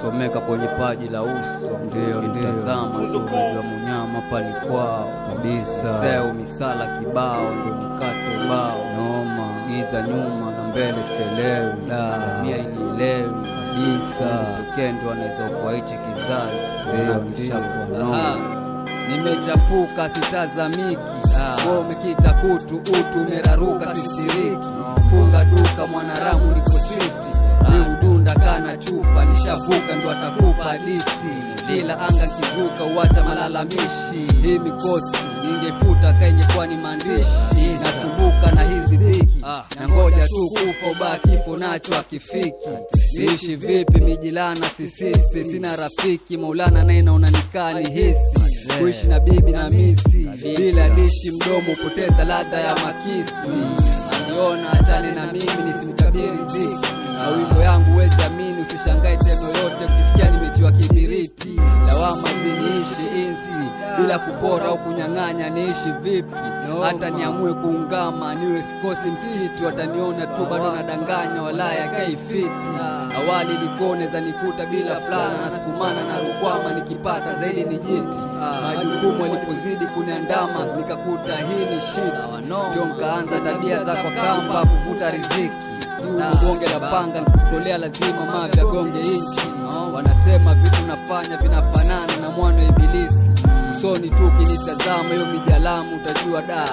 someka kwenye paji la uso. Ndio tazama wa munyama pani kwao kabisa. Seu misala kibao ndio mkato bao noma giza nyuma na mbele selewi mia inielewi kabisa. Kendo anaweza kwa hichi kizazi ndio nimechafuka sitazamiki. Wewe umekita kutu utu umeraruka sistiriki. Funga duka mwanaramu niko triti. Ni udunda kana chupa nishavuka ndo atakupa disi. Kila anga kivuka uacha malalamishi. Hii mikosi ningefuta kaingekuwa ni maandishi. Nasumbuka na hizi dhiki na ngoja tu kufa baki kifo nacho akifiki. Niishi vipi mijilana sisisi. Sina rafiki Maulana naina unanikani hisi. Kuishi na bibi na misi bila dishi mdomo poteza ladha ya makisi. Aliona achane na mimi nisimkabiri ziki. Wimbo yangu wezi amini usishangae teno yote ukisikia nimetiwa kibiriti. Lawama ziniishi insi bila kupora au kunyang'anya. Niishi vipi hata niamue kuungama niwe sikosi msikiti. Wataniona tu bado nadanganya walaya kaifiti. Awali likoneza nikuta bila fulana na sukumana na rukwama nikipata zaidi ni jiti. Majukumu walipozidi kuniandama nikakuta hii ni shit. Ndio nkaanza tabia za kwa kamba kuvuta riziki. Gonge la panga nikutolea lazima mavya gonge inchi. Wanasema vitu nafanya vinafanana na mwana ibilisi. Usoni tu kinitazama hiyo mijalamu utajua da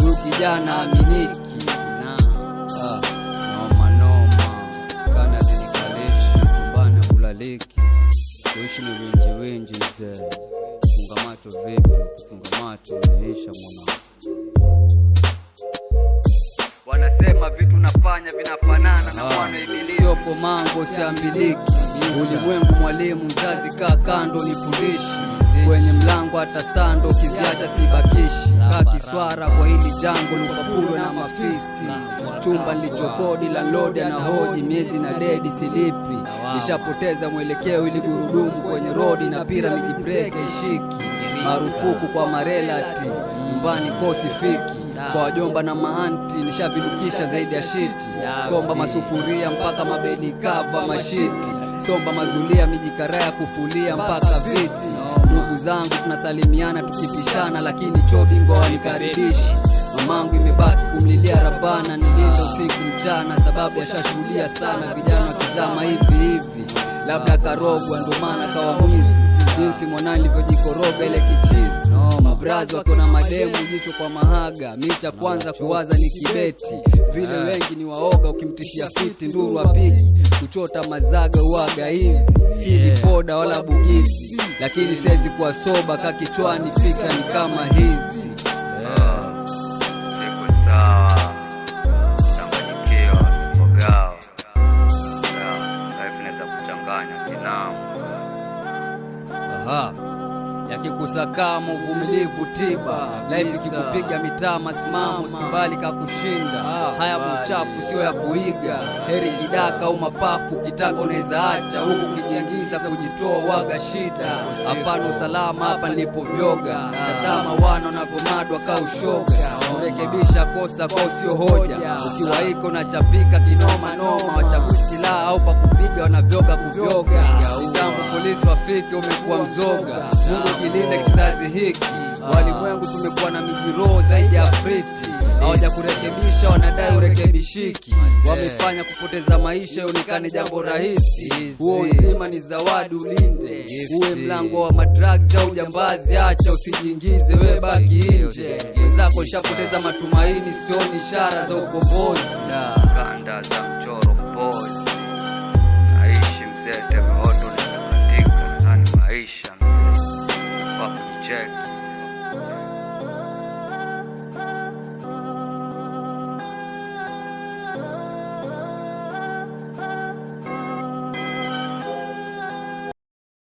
huyu kijana aminiki. Noma skana zinikaleshi tumbana kulaliki. Kuishi ni wenji mzee. Kufunga macho vipi kufunga macho umeisha mwana. Wanasema vitu nafanya vinafanana na mwana ibilisi. Sio komango siambiliki. Ulimwengu mwalimu mzazi kaa kando nifundishi. Kwenye mlango hata sando kiziacha sibakishi. Kaa kiswara kwa hili jango lukapurwe na mafisi. Chumba nilichokodi landlord na hoji miezi na dedi silipi. Nishapoteza mwelekeo ili gurudumu kwenye rodi na pira mijibreke ishiki. Marufuku kwa marelati nyumbani kosi fiki. Kwa wajomba na maanti nishavidukisha zaidi ya shiti. Komba masufuria mpaka mabedi kava mashiti. Somba mazulia mijikaraya kufulia mpaka viti. Ndugu zangu tunasalimiana tukipishana lakini chobingo wanikaribishi. Mamangu imebaki kumlilia Rabana nilindo siku mchana. Sababu yashashuhudia sana vijana wakizama hivi. Labda karogwa ndo maana kawa mwizi. Jinsi mwanani nilivyojikoroga ile kichizi. Mabrazi wakiona mademu jicho kwa mahaga. Micha kwanza kuwaza ni kibeti. Vile wengi ni waoga ukimtishia fiti nduru apigi. Kuchota mazaga uaga hizi. Si poda wala bugizi. Lakini siwezi kuwa soba kakichwani fika ni kama hizi. Siku sawa changanyikiwa kugawa. Life inaweza kuchanganya kinamu. Yakikusakama uvumilivu tiba. Life ikikupiga mitaa masimamo sikubali kakushinda. Haya mchafu sio ya kuiga. Heri kidaka au mapafu kitaka unaweza acha. Huku kijiingiza kujitoa waga shida. Hapana usalama hapa nilipovyoga. Tazama wana wanavyomadwa ka ushoga. Kurekebisha kosa kwa sio hoja. Ukiwa iko na chapika kinoma noma. Wachagui silaha au pa kupiga wanavyoga kuvyoga. Jambo polisi wafike umekuwa mzoga. Mungu kilinde kizazi hiki. Walimwengu tumekuwa na mijiro zaidi ya Afriti. Hawaja kurekebisha wanadai urekebishiki. Wamefanya kupoteza maisha ionekane jambo rahisi. Huo uzima ni zawadi ulinde. Uwe mlango wa madrugs au jambazi acha usijiingize we baki nje. Wenzako shapoteza matumaini sioni ishara za ukombozi. Kanda za mchoro boy.